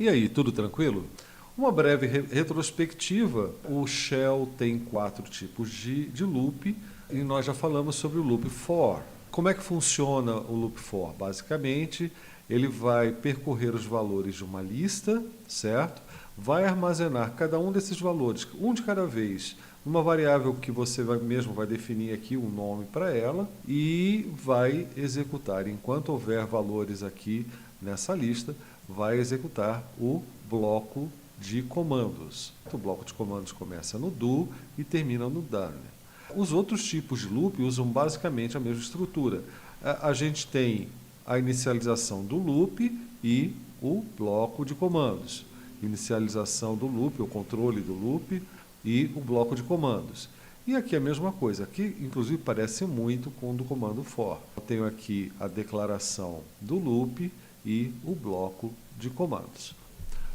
E aí, tudo tranquilo? Uma breve retrospectiva, o Shell tem 4 tipos de loop e nós já falamos sobre o loop for. Como é que funciona o loop for? Basicamente, ele vai percorrer os valores de uma lista, certo? Vai armazenar cada um desses valores, um de cada vez, numa variável que você mesmo vai definir aqui um nome para ela e vai executar. Enquanto houver valores aqui nessa lista, vai executar o bloco de comandos. O bloco de comandos começa no do e termina no done. Os outros tipos de loop usam basicamente a mesma estrutura. A gente tem a inicialização do loop e o bloco de comandos. Inicialização do loop, o controle do loop e o bloco de comandos. E aqui a mesma coisa, aqui inclusive parece muito com o do comando for. Eu tenho aqui a declaração do loop e o bloco de comandos.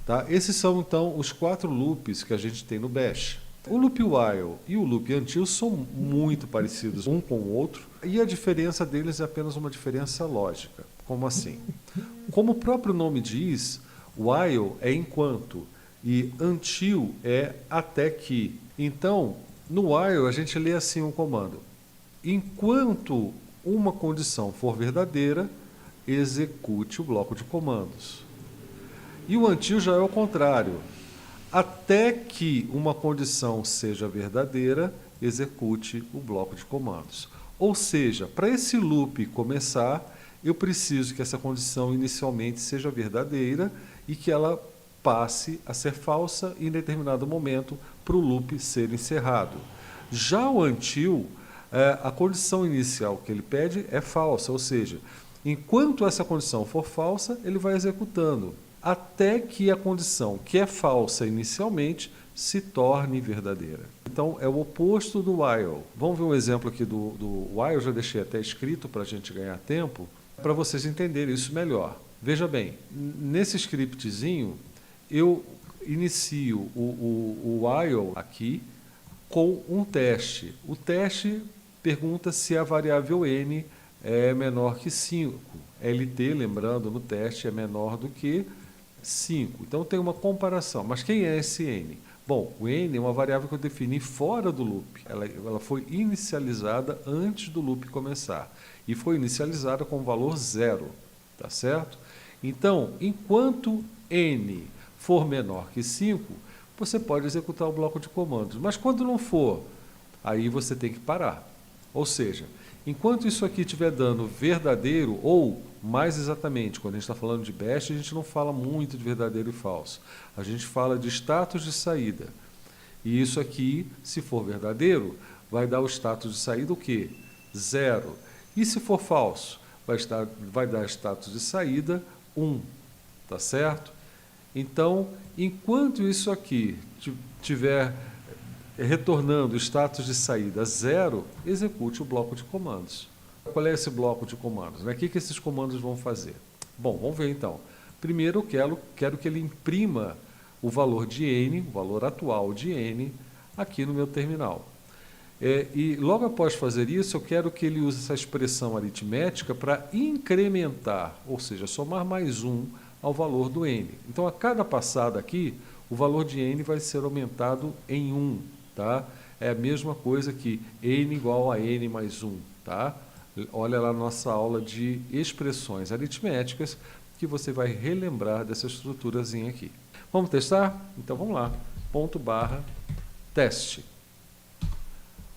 Tá? Esses são então os 4 loops que a gente tem no Bash. O loop while e o loop until são muito parecidos um com o outro e a diferença deles é apenas uma diferença lógica. Como assim? Como o próprio nome diz, while é enquanto e until é até que. Então, no while a gente lê assim um comando: enquanto uma condição for verdadeira, execute o bloco de comandos. E o until já é o contrário. Até que uma condição seja verdadeira, execute o bloco de comandos. Ou seja, para esse loop começar, eu preciso que essa condição inicialmente seja verdadeira e que ela passe a ser falsa em determinado momento para o loop ser encerrado. Já o until, a condição inicial que ele pede é falsa, ou seja, enquanto essa condição for falsa, ele vai executando, até que a condição que é falsa inicialmente se torne verdadeira. Então, é o oposto do while. Vamos ver um exemplo aqui do while, eu já deixei até escrito para a gente ganhar tempo, para vocês entenderem isso melhor. Veja bem, nesse scriptzinho, eu inicio o while aqui com um teste. O teste pergunta se a variável n é menor que 5. LT, lembrando, no teste é menor do que 5. Então tem uma comparação. Mas quem é esse n? Bom, o n é uma variável que eu defini fora do loop. Ela foi inicializada antes do loop começar. E foi inicializada com o valor 0. Tá certo? Então, enquanto n for menor que 5, você pode executar o bloco de comandos. Mas quando não for, aí você tem que parar. Ou seja, enquanto isso aqui estiver dando verdadeiro, ou mais exatamente, quando a gente está falando de Bash, a gente não fala muito de verdadeiro e falso. A gente fala de status de saída. E isso aqui, se for verdadeiro, vai dar o status de saída o quê? 0. E se for falso, vai dar status de saída 1. Tá certo? Então, enquanto isso aqui estiver retornando o status de saída 0, execute o bloco de comandos. Qual é esse bloco de comandos? O que esses comandos vão fazer? Bom, vamos ver então. Primeiro eu quero que ele imprima o valor de n, o valor atual de n, aqui no meu terminal. E logo após fazer isso, eu quero que ele use essa expressão aritmética para incrementar, ou seja, somar mais 1 ao valor do n. Então, a cada passada aqui, o valor de n vai ser aumentado em 1. Tá? É a mesma coisa que n igual a n mais 1. Tá? Olha lá a nossa aula de expressões aritméticas, que você vai relembrar dessa estruturazinha aqui. Vamos testar? Então, vamos lá. Ponto barra teste.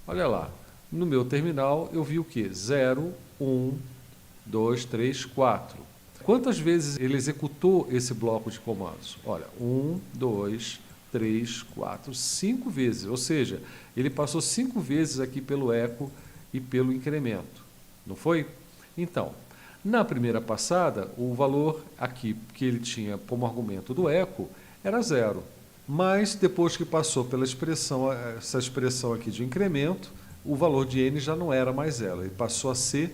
Olha lá. No meu terminal, eu vi o quê? 0, 1, 2, 3, 4. Quantas vezes ele executou esse bloco de comandos? Olha, 1, 2, 3, 4, 5 vezes. Ou seja, ele passou 5 vezes aqui pelo eco e pelo incremento. Não foi? Então, na primeira passada, o valor aqui que ele tinha como argumento do eco era 0. Mas depois que passou pela expressão, essa expressão aqui de incremento, o valor de n já não era mais ela, ele passou a ser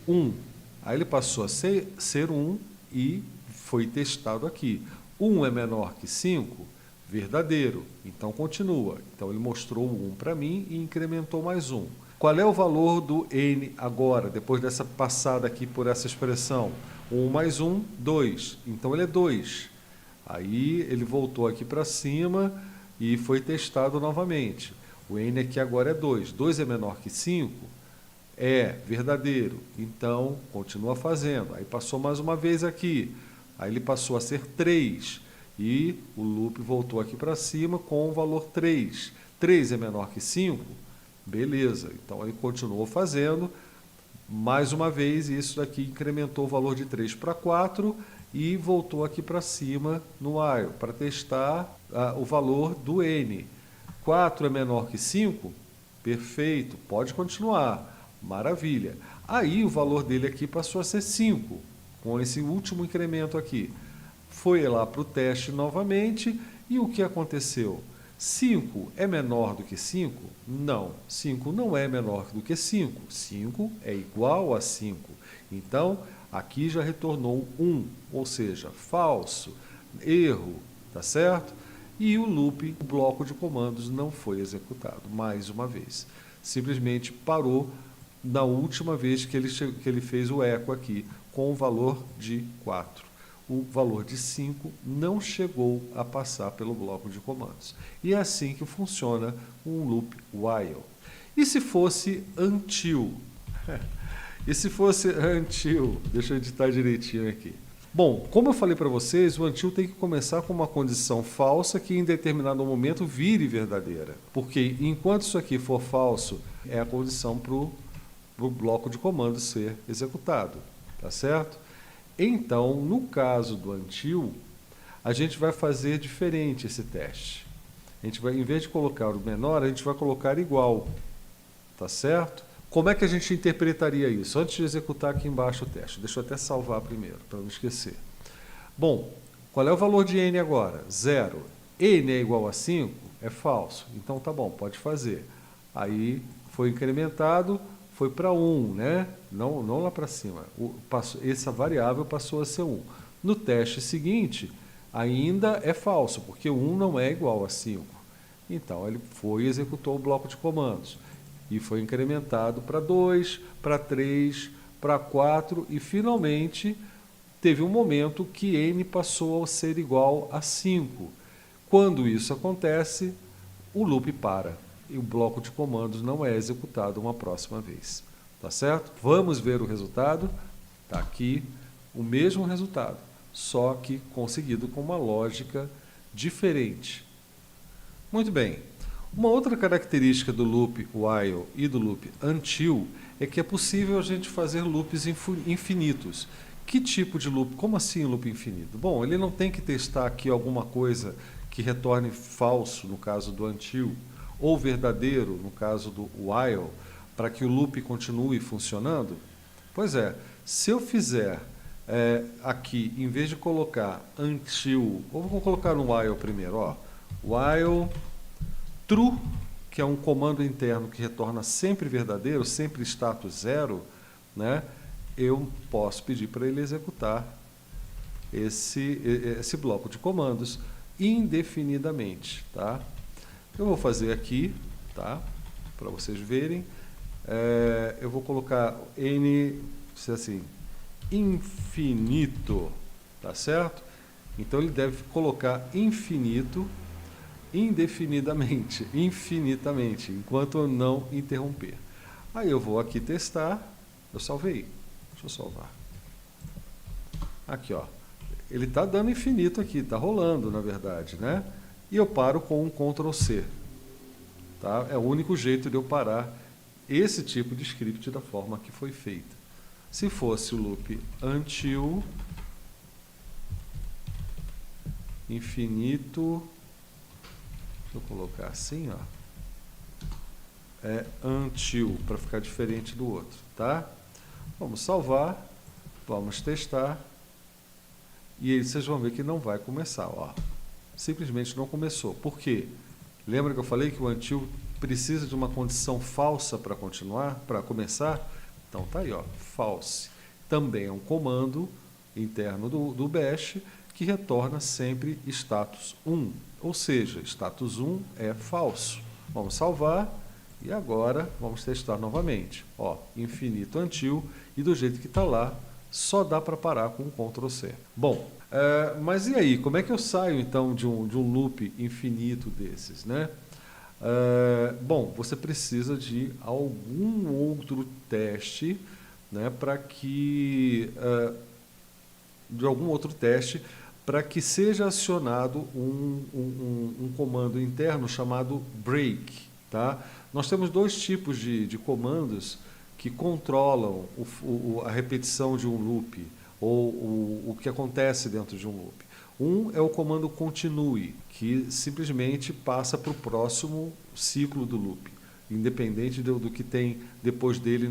1. Aí ele passou a ser 1 e foi testado aqui. 1 é menor que 5? Verdadeiro. Então continua. Então ele mostrou o 1 para mim e incrementou mais 1. Qual é o valor do n agora, depois dessa passada aqui por essa expressão? 1 mais 1, 2. Então ele é 2. Aí ele voltou aqui para cima e foi testado novamente. O n aqui agora é 2. 2 é menor que 5? É verdadeiro. Então, continua fazendo. Aí passou mais uma vez aqui. Aí ele passou a ser 3. E o loop voltou aqui para cima com o valor 3. 3 é menor que 5? Beleza. Então, ele continuou fazendo. Mais uma vez, isso daqui incrementou o valor de 3 para 4 e voltou aqui para cima no while, para testar o valor do n. 4 é menor que 5? Perfeito, pode continuar, maravilha. Aí o valor dele aqui passou a ser 5, com esse último incremento aqui. Foi lá para o teste novamente e o que aconteceu? 5 é menor do que 5? Não, 5 não é menor do que 5. 5 é igual a 5. Então, aqui já retornou 1, ou seja, falso, erro, tá certo? E o loop, o bloco de comandos, não foi executado, mais uma vez. Simplesmente parou na última vez que ele fez o eco aqui, com o valor de 4. O valor de 5 não chegou a passar pelo bloco de comandos. E é assim que funciona um loop while. E se fosse until? E se fosse until? Deixa eu editar direitinho aqui. Bom, como eu falei para vocês, o until tem que começar com uma condição falsa que em determinado momento vire verdadeira. Porque enquanto isso aqui for falso, é a condição para o bloco de comandos ser executado. Tá certo? Então, no caso do until, a gente vai fazer diferente esse teste. A gente vai, em vez de colocar o menor, a gente vai colocar igual. Tá certo? Como é que a gente interpretaria isso? Antes de executar aqui embaixo o teste. Deixa eu até salvar primeiro, para não esquecer. Bom, qual é o valor de n agora? 0. n é igual a 5? É falso. Então, tá bom, pode fazer. Aí, foi incrementado, foi para 1, né? Não lá para cima. Essa variável passou a ser 1. No teste seguinte, ainda é falso, porque 1 não é igual a 5. Então, ele foi e executou o bloco de comandos. E foi incrementado para 2, para 3, para 4 e, finalmente, teve um momento que n passou a ser igual a 5. Quando isso acontece, o loop para e o bloco de comandos não é executado uma próxima vez. Tá certo? Vamos ver o resultado. Está aqui o mesmo resultado, só que conseguido com uma lógica diferente. Muito bem. Uma outra característica do loop while e do loop until é que é possível a gente fazer loops infinitos. Que tipo de loop? Como assim loop infinito? Bom, ele não tem que testar aqui alguma coisa que retorne falso, no caso do until, ou verdadeiro, no caso do while, para que o loop continue funcionando? Pois é, se eu fizer aqui, em vez de colocar until, ou vou colocar no while primeiro, ó, while true, que é um comando interno que retorna sempre verdadeiro, sempre status 0, né? Eu posso pedir para ele executar esse bloco de comandos indefinidamente, tá? Eu vou fazer aqui, tá? Para vocês verem. Eu vou colocar n, assim, infinito, tá certo? Então ele deve colocar infinito indefinidamente, infinitamente, enquanto eu não interromper. Aí eu vou aqui testar, eu salvei, deixa eu salvar. Aqui, ó, ele está dando infinito aqui, está rolando, na verdade, né? E eu paro com um Ctrl C. Tá? É o único jeito de eu parar esse tipo de script da forma que foi feita. Se fosse o loop until infinito, deixa eu colocar assim, ó, until, para ficar diferente do outro, tá? Vamos salvar, vamos testar, e aí vocês vão ver que não vai começar, ó. Simplesmente não começou. Por quê? Lembra que eu falei que o until precisa de uma condição falsa para continuar, para começar? Então tá aí, ó, false. Também é um comando interno do bash que retorna sempre status 1, ou seja, status 1 é falso. Vamos salvar e agora vamos testar novamente. Ó, infinito until, e do jeito que está lá, só dá para parar com o Ctrl C. Bom, Mas e aí, como é que eu saio então de um loop infinito desses, né? Bom, você precisa de algum outro teste, né, de algum outro teste para que seja acionado um comando interno chamado break, tá? Nós temos dois tipos de comandos que controlam a repetição de um loop ou o que acontece dentro de um loop. Um é o comando continue, que simplesmente passa para o próximo ciclo do loop, independente do que tem depois dele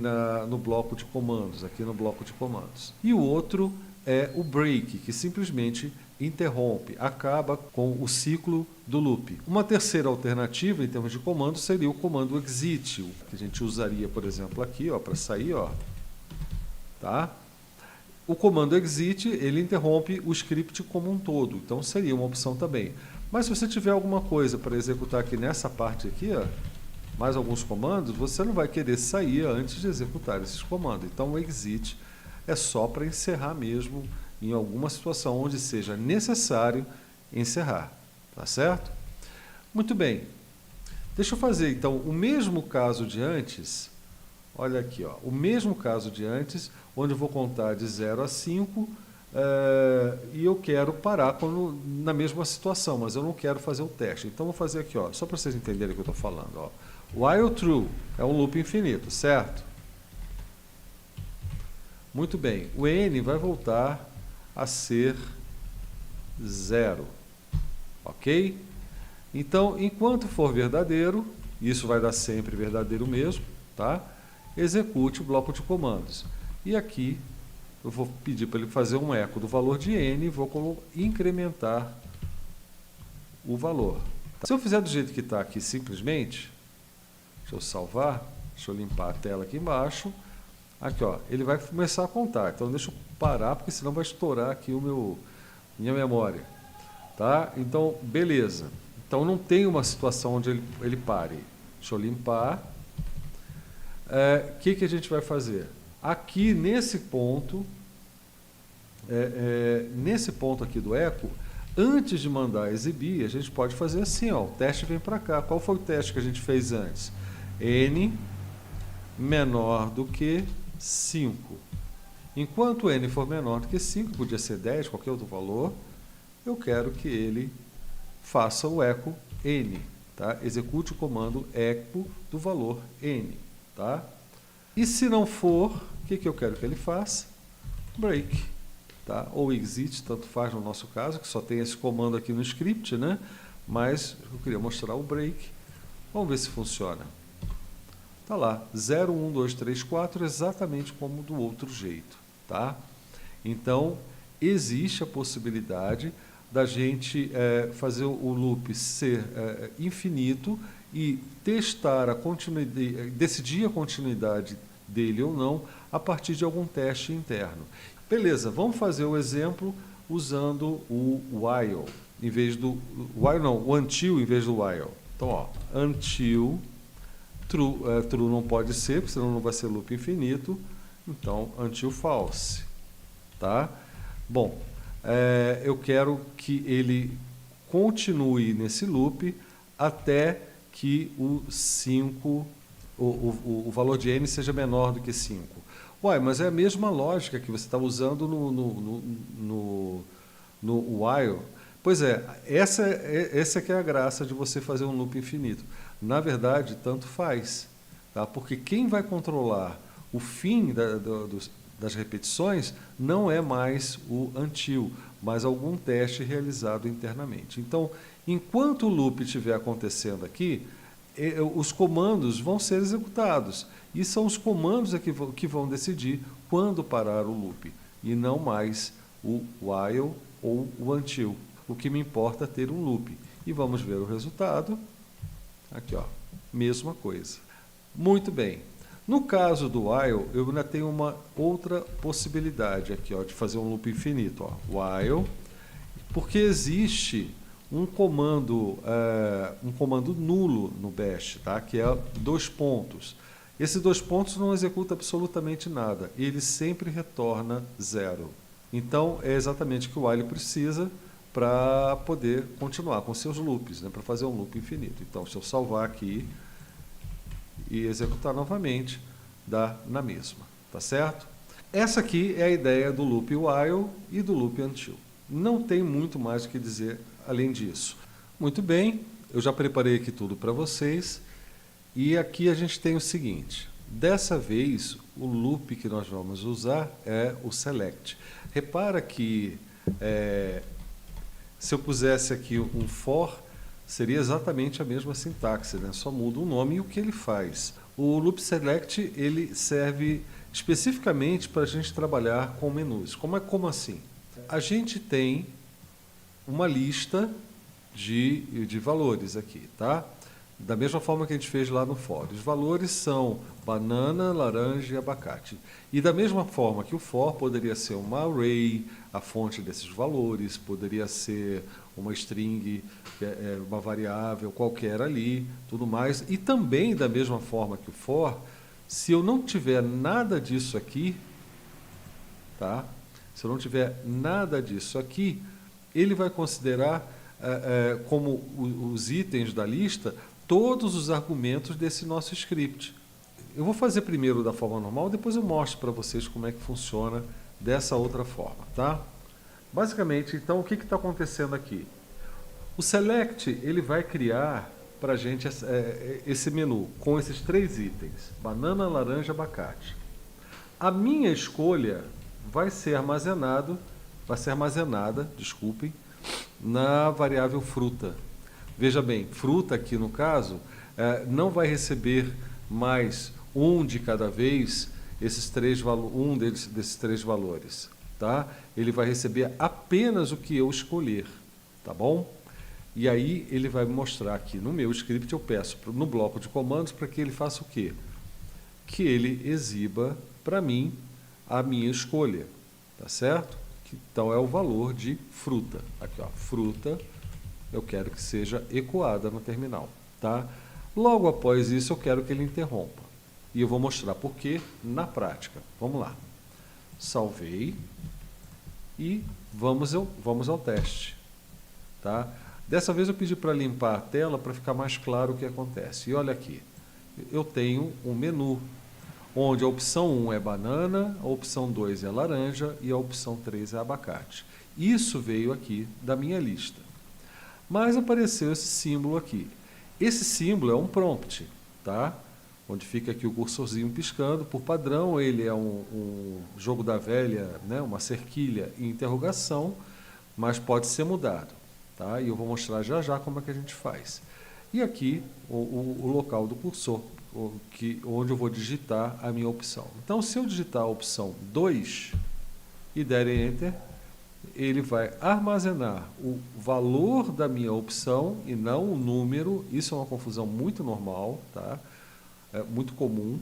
no bloco de comandos, aqui no bloco de comandos. E o outro é o break, que simplesmente interrompe, acaba com o ciclo do loop. Uma terceira alternativa em termos de comando seria o comando exit, que a gente usaria, por exemplo, aqui para sair, tá? O comando exit, ele interrompe o script como um todo, então seria uma opção também. Mas se você tiver alguma coisa para executar aqui nessa parte aqui, mais alguns comandos, você não vai querer sair antes de executar esses comandos. Então o exit é só para encerrar mesmo em alguma situação onde seja necessário encerrar, tá certo? Muito bem. Deixa eu fazer então o mesmo caso de antes. Olha aqui, o mesmo caso de antes, onde eu vou contar de 0 a 5 e eu quero parar na mesma situação, mas eu não quero fazer o teste. Então vou fazer aqui, só para vocês entenderem o que eu estou falando. While true é um loop infinito, certo? Muito bem, o n vai voltar a ser 0, ok? Então, enquanto for verdadeiro, isso vai dar sempre verdadeiro mesmo, tá? Execute o bloco de comandos. E aqui eu vou pedir para ele fazer um eco do valor de n e vou incrementar o valor. Se eu fizer do jeito que está aqui simplesmente, deixa eu salvar, deixa eu limpar a tela aqui embaixo. Aqui, ele vai começar a contar. Então, deixa eu parar, porque senão vai estourar aqui minha memória. Tá? Então, beleza. Então, não tem uma situação onde ele pare. Deixa eu limpar. O que a gente vai fazer? Aqui, nesse ponto aqui do eco, antes de mandar exibir, a gente pode fazer assim, o teste vem para cá. Qual foi o teste que a gente fez antes? N menor do que 5. Enquanto n for menor do que 5, podia ser 10, qualquer outro valor, eu quero que ele faça o eco n, tá? Execute o comando eco do valor n, tá? E se não for, o que eu quero que ele faça? Break, tá? Ou exit, tanto faz no nosso caso, que só tem esse comando aqui no script, né? Mas eu queria mostrar o break. Vamos ver se funciona. Está lá, 0, 1, 2, 3, 4, exatamente como do outro jeito, tá? Então, existe a possibilidade da gente fazer o loop ser infinito e testar a continuidade, decidir a continuidade dele ou não a partir de algum teste interno. Beleza, vamos fazer o exemplo usando o while, em vez do while não, o until em vez do while. Então, until true, true não pode ser, porque senão não vai ser loop infinito. Então, until false. Tá? Bom, eu quero que ele continue nesse loop até que o valor de n seja menor do que 5. Uai, mas é a mesma lógica que você está usando no while. Pois é, essa que é a graça de você fazer um loop infinito. Na verdade, tanto faz, tá? Porque quem vai controlar o fim das repetições não é mais o until, mas algum teste realizado internamente. Então, enquanto o loop estiver acontecendo aqui, os comandos vão ser executados. E são os comandos que vão decidir quando parar o loop, e não mais o while ou o until. O que me importa é ter um loop. E vamos ver o resultado. Aqui, mesma coisa. Muito bem. No caso do while, eu ainda tenho uma outra possibilidade aqui, de fazer um loop infinito. While, porque existe um comando nulo no bash, tá? Que é 2 pontos. Esses 2 pontos não executa absolutamente nada. Ele sempre retorna 0. Então, é exatamente o que o while precisa para poder continuar com seus loops, né, para fazer um loop infinito. Então, se eu salvar aqui e executar novamente, dá na mesma, tá certo? Essa aqui é a ideia do loop while e do loop until. Não tem muito mais o que dizer além disso. Muito bem, eu já preparei aqui tudo para vocês. E aqui a gente tem o seguinte, dessa vez o loop que nós vamos usar é o select. Repara que se eu pusesse aqui um for, seria exatamente a mesma sintaxe, né? Só muda o nome e o que ele faz. O loop select ele serve especificamente para a gente trabalhar com menus. Como assim? A gente tem uma lista de valores aqui, tá? Da mesma forma que a gente fez lá no for. Os valores são banana, laranja e abacate. E da mesma forma que o for poderia ser uma array, a fonte desses valores, poderia ser uma string, uma variável qualquer ali, tudo mais. E também da mesma forma que o for, se eu não tiver nada disso aqui, tá? Se eu não tiver nada disso aqui, ele vai considerar como os itens da lista todos os argumentos desse nosso script. Eu vou fazer primeiro da forma normal, depois eu mostro para vocês como é que funciona dessa outra forma, tá? Basicamente, então, o que está acontecendo aqui? O select, ele vai criar para a gente esse menu com esses 3 itens, banana, laranja, abacate. A minha escolha vai ser armazenada, desculpem, na variável fruta. Veja bem, fruta aqui no caso, não vai receber mais um de cada vez, desses 3 valores. Tá? Ele vai receber apenas o que eu escolher. Tá bom? E aí ele vai me mostrar aqui no meu script, eu peço no bloco de comandos para que ele faça o quê? Que ele exiba para mim a minha escolha. Tá certo? Então é o valor de fruta. Aqui, ó, fruta. Eu quero que seja ecoada no terminal, tá? Logo após isso, eu quero que ele interrompa. E eu vou mostrar por quê na prática. Vamos lá. Salvei e vamos ao teste, tá? Dessa vez eu pedi para limpar a tela para ficar mais claro o que acontece. E olha aqui, eu tenho um menu onde a opção 1 é banana, a opção 2 é laranja e a opção 3 é abacate. Isso veio aqui da minha lista. Mas apareceu esse símbolo aqui. Esse símbolo é um prompt, tá? Onde fica aqui o cursorzinho piscando. Por padrão, ele é um jogo da velha, né? Uma cerquilha e interrogação, mas pode ser mudado, tá? E eu vou mostrar já já como é que a gente faz. E aqui o local do cursor, onde eu vou digitar a minha opção. Então, se eu digitar a opção 2 e der Enter, ele vai armazenar o valor da minha opção e não o número. Isso é uma confusão muito normal, tá? É muito comum.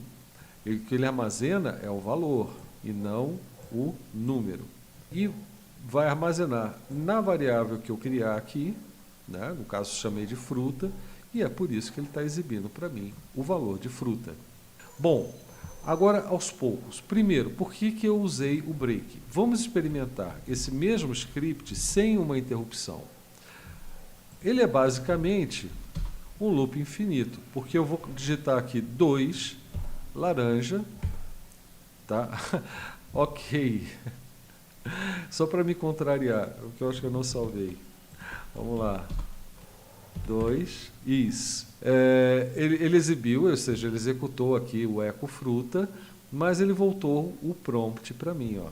O que ele armazena é o valor e não o número. E vai armazenar na variável que eu criar aqui, né? No caso chamei de fruta, e é por isso que ele está exibindo para mim o valor de fruta. Bom, agora, aos poucos. Primeiro, por que eu usei o break? Vamos experimentar esse mesmo script sem uma interrupção. Ele é basicamente um loop infinito, porque eu vou digitar aqui 2, laranja, tá? Ok. Só para me contrariar, o que eu acho que eu não salvei. Vamos lá. 2, isso. Ele exibiu, ou seja, ele executou aqui o eco fruta, mas ele voltou o prompt para mim, ó.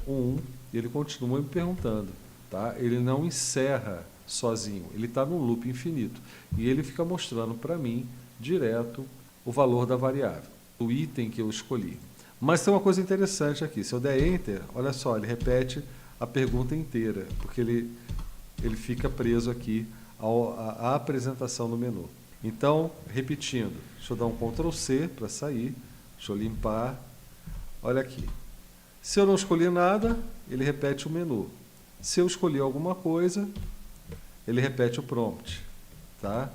1, ele continua me perguntando, tá? Ele não encerra sozinho, ele está no loop infinito. E ele fica mostrando para mim, direto, o valor da variável, o item que eu escolhi. Mas tem uma coisa interessante aqui, se eu der Enter, olha só, ele repete a pergunta inteira, porque ele fica preso aqui à apresentação no menu. Então, repetindo, deixa eu dar um Ctrl C para sair, deixa eu limpar, olha aqui. Se eu não escolhi nada, ele repete o menu. Se eu escolhi alguma coisa, ele repete o prompt, tá?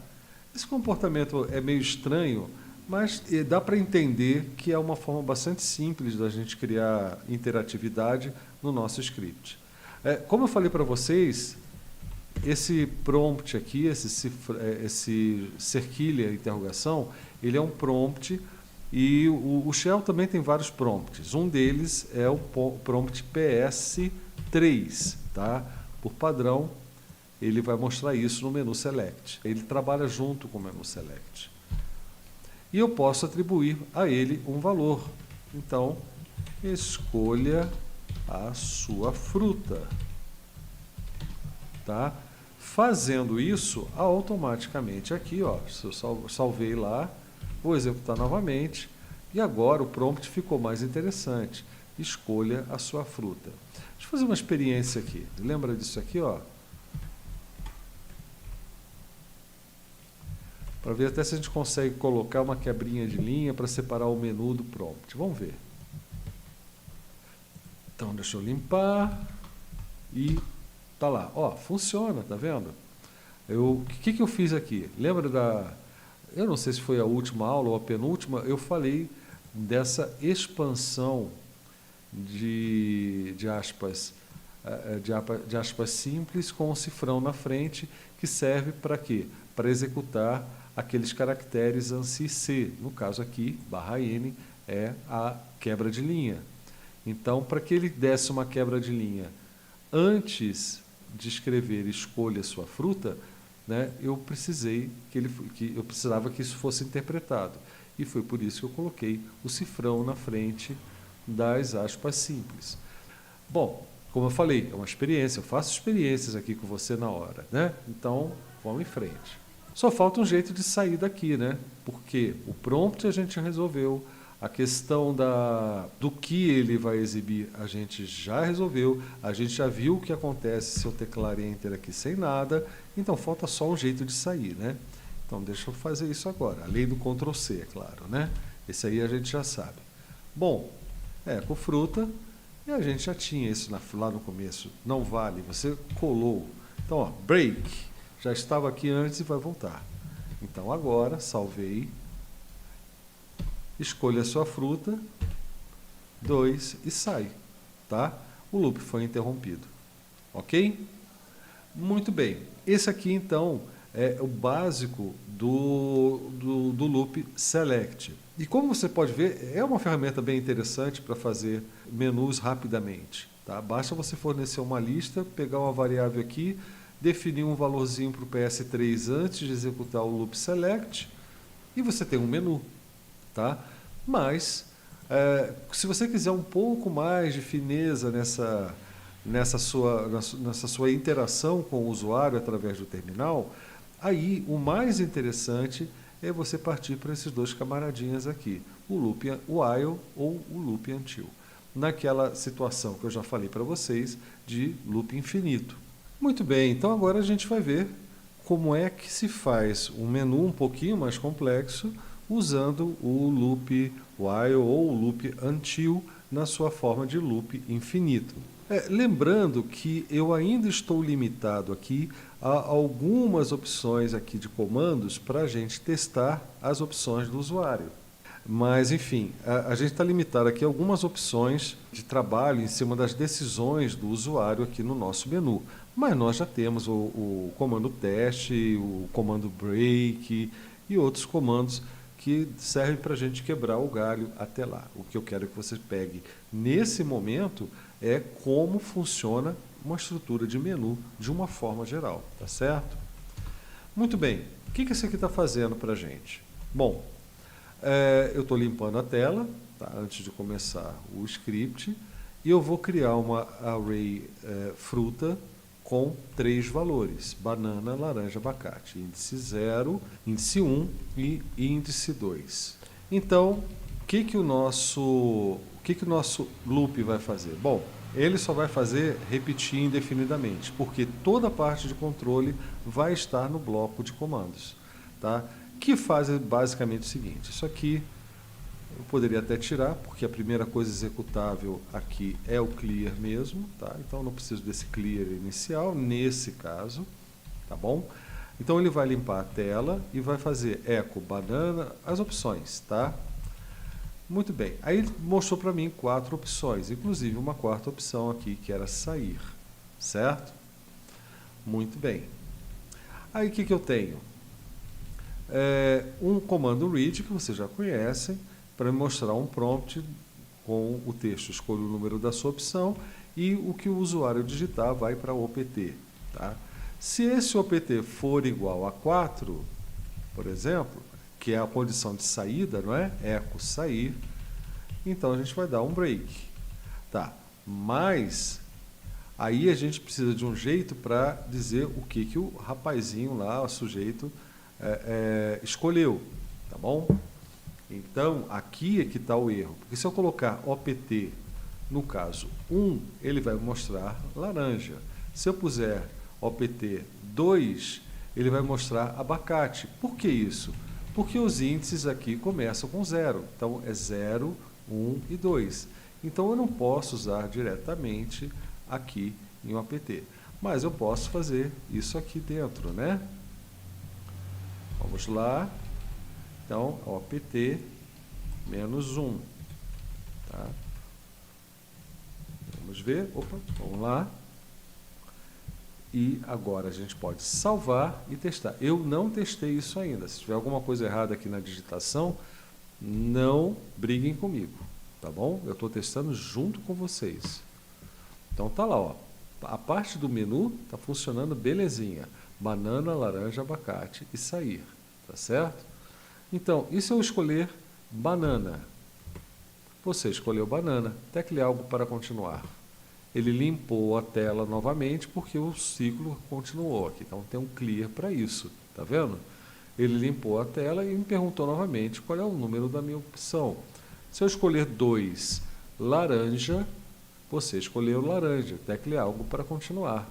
Esse comportamento é meio estranho, mas dá para entender que é uma forma bastante simples da gente criar interatividade no nosso script. Como eu falei para vocês, esse prompt aqui, esse cerquilha interrogação, ele é um prompt e o Shell também tem vários prompts. Um deles é o prompt PS3, tá? Por padrão, ele vai mostrar isso no menu Select. Ele trabalha junto com o menu Select. E eu posso atribuir a ele um valor. Então, escolha a sua fruta. Tá? Fazendo isso, automaticamente aqui, ó, se eu salvei lá, vou executar novamente, e agora o prompt ficou mais interessante. Escolha a sua fruta. Deixa eu fazer uma experiência aqui. Lembra disso aqui, ó? Para ver até se a gente consegue colocar uma quebrinha de linha para separar o menu do prompt. Vamos ver. Então, deixa eu limpar e tá lá. Ó, funciona, tá vendo? O que eu fiz aqui? Lembra eu não sei se foi a última aula ou a penúltima, eu falei dessa expansão de aspas simples com um cifrão na frente, que serve para quê? Para executar aqueles caracteres ANSI C. No caso aqui, /N é a quebra de linha. Então, para que ele desse uma quebra de linha antes de escrever escolha sua fruta, né, eu precisava que isso fosse interpretado. E foi por isso que eu coloquei o cifrão na frente das aspas simples. Bom, como eu falei, é uma experiência, eu faço experiências aqui com você na hora, né? Então, vamos em frente. Só falta um jeito de sair daqui, né? Porque o prompt a gente resolveu, a questão do que ele vai exibir a gente já resolveu, a gente já viu o que acontece se eu teclar Enter aqui sem nada, então falta só um jeito de sair, né? Então deixa eu fazer isso agora, além do Ctrl C, é claro, né? Esse aí a gente já sabe. Bom, com fruta, e a gente já tinha isso lá no começo, não vale, você colou. Então, ó, break, já estava aqui antes e vai voltar. Então agora, salvei, escolha a sua fruta, 2 e sai, tá? O loop foi interrompido, ok? Muito bem, esse aqui então é o básico do loop select. E como você pode ver, é uma ferramenta bem interessante para fazer menus rapidamente, tá? Basta você fornecer uma lista, pegar uma variável aqui, definir um valorzinho para o PS3 antes de executar o loop select e você tem um menu. Tá? Mas, se você quiser um pouco mais de fineza nessa sua interação com o usuário através do terminal, aí o mais interessante é você partir para esses dois camaradinhas aqui, o loop while ou o loop until, naquela situação que eu já falei para vocês de loop infinito. Muito bem, então agora a gente vai ver como é que se faz um menu um pouquinho mais complexo usando o loop while ou o loop until na sua forma de loop infinito. Lembrando que eu ainda estou limitado aqui a algumas opções aqui de comandos para a gente testar as opções do usuário. Mas, enfim, a gente está limitado aqui a algumas opções de trabalho em cima das decisões do usuário aqui no nosso menu. Mas nós já temos o comando teste, o comando break e outros comandos que servem para a gente quebrar o galho até lá. O que eu quero que você pegue nesse momento é como funciona uma estrutura de menu de uma forma geral, tá certo? Muito bem, o que isso aqui está fazendo para a gente? Bom, eu estou limpando a tela, tá, antes de começar o script, e eu vou criar uma array fruta com 3 valores, banana, laranja, abacate, índice 0, índice 1 e índice 2. Então, o que o nosso loop vai fazer? Bom, ele só vai fazer repetir indefinidamente, porque toda a parte de controle vai estar no bloco de comandos, tá? Que faz basicamente o seguinte, isso aqui eu poderia até tirar, porque a primeira coisa executável aqui é o clear mesmo, tá? Então não preciso desse clear inicial, nesse caso, tá bom? Então ele vai limpar a tela e vai fazer echo banana, as opções, tá? Muito bem. Aí ele mostrou para mim 4 opções, inclusive uma quarta opção aqui, que era sair. Certo? Muito bem. Aí o que eu tenho? Um comando read, que vocês já conhecem, para me mostrar um prompt com o texto. Escolha o número da sua opção e o que o usuário digitar vai para o OPT. Tá? Se esse OPT for igual a 4, por exemplo, que é a condição de saída, não é? Eco sair, então a gente vai dar um break. Tá? Mas aí a gente precisa de um jeito para dizer o que o rapazinho lá, o sujeito, escolheu. Tá bom? Então, aqui é que está o erro. Porque se eu colocar OPT, no caso 1, ele vai mostrar laranja. Se eu puser OPT 2, ele vai mostrar abacate. Por que isso? Porque os índices aqui começam com 0. Então, é 0, 1 e 2. Então, eu não posso usar diretamente aqui em OPT. Mas eu posso fazer isso aqui dentro, né? Vamos lá. Então, OPT menos 1. Tá? Vamos ver. Opa, vamos lá. E agora a gente pode salvar e testar. Eu não testei isso ainda. Se tiver alguma coisa errada aqui na digitação, não briguem comigo, tá bom? Eu estou testando junto com vocês. Então tá lá, ó. A parte do menu está funcionando belezinha. Banana, laranja, abacate e sair. Tá certo? Então, e se eu escolher banana? Você escolheu banana. Tecle algo para continuar. Ele limpou a tela novamente porque o ciclo continuou aqui. Então tem um clear para isso, tá vendo? Ele limpou a tela e me perguntou novamente qual é o número da minha opção. Se eu escolher 2, laranja, você escolheu laranja. Tecle algo para continuar.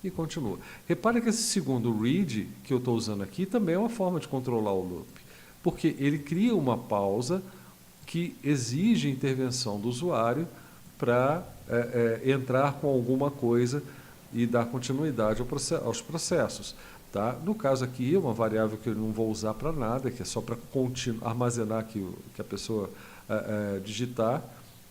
E continua. Repare que esse segundo read que eu estou usando aqui também é uma forma de controlar o loop. Porque ele cria uma pausa que exige intervenção do usuário para entrar com alguma coisa e dar continuidade aos processos. Tá? No caso aqui, uma variável que eu não vou usar para nada, que é só para armazenar que a pessoa digitar,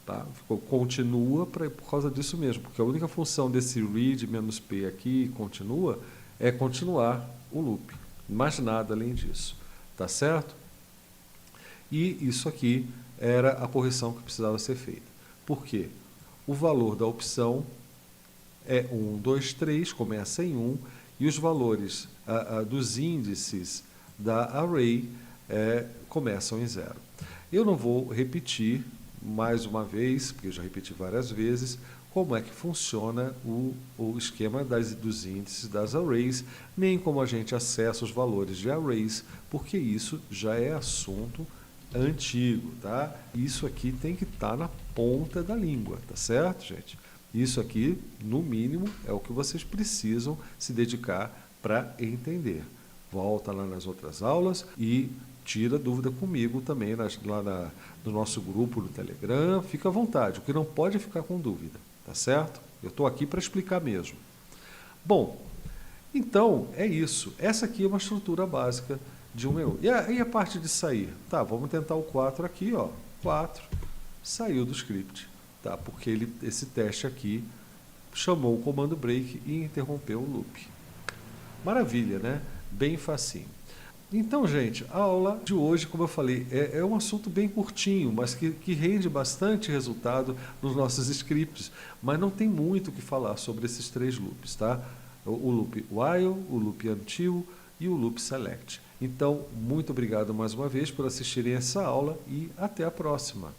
tá? Ficou continua por causa disso mesmo, porque a única função desse read-p aqui, continua, é continuar o loop. Mais nada além disso. Tá certo? E isso aqui era a correção que precisava ser feita. Por quê? O valor da opção é 1, 2, 3, começa em 1, e os valores dos índices da array começam em 0. Eu não vou repetir mais uma vez, porque eu já repeti várias vezes, como é que funciona o esquema dos índices das arrays, nem como a gente acessa os valores de arrays, porque isso já é assunto antigo, tá? Isso aqui tem que estar na ponta da língua, tá certo, gente? Isso aqui, no mínimo, é o que vocês precisam se dedicar para entender. Volta lá nas outras aulas e tira dúvida comigo também lá no nosso grupo no Telegram. Fica à vontade, o que não pode é ficar com dúvida, tá certo? Eu estou aqui para explicar mesmo. Bom, então é isso. Essa aqui é uma estrutura básica de um menu. E a parte de sair? Tá, vamos tentar o 4 aqui, ó. 4, saiu do script, tá? Porque esse teste aqui chamou o comando break e interrompeu o loop. Maravilha, né? Bem facinho. Então, gente, a aula de hoje, como eu falei, é um assunto bem curtinho, mas que rende bastante resultado nos nossos scripts, mas não tem muito o que falar sobre esses 3 loops, tá? O loop while, o loop until e o loop select. Então, muito obrigado mais uma vez por assistirem essa aula e até a próxima.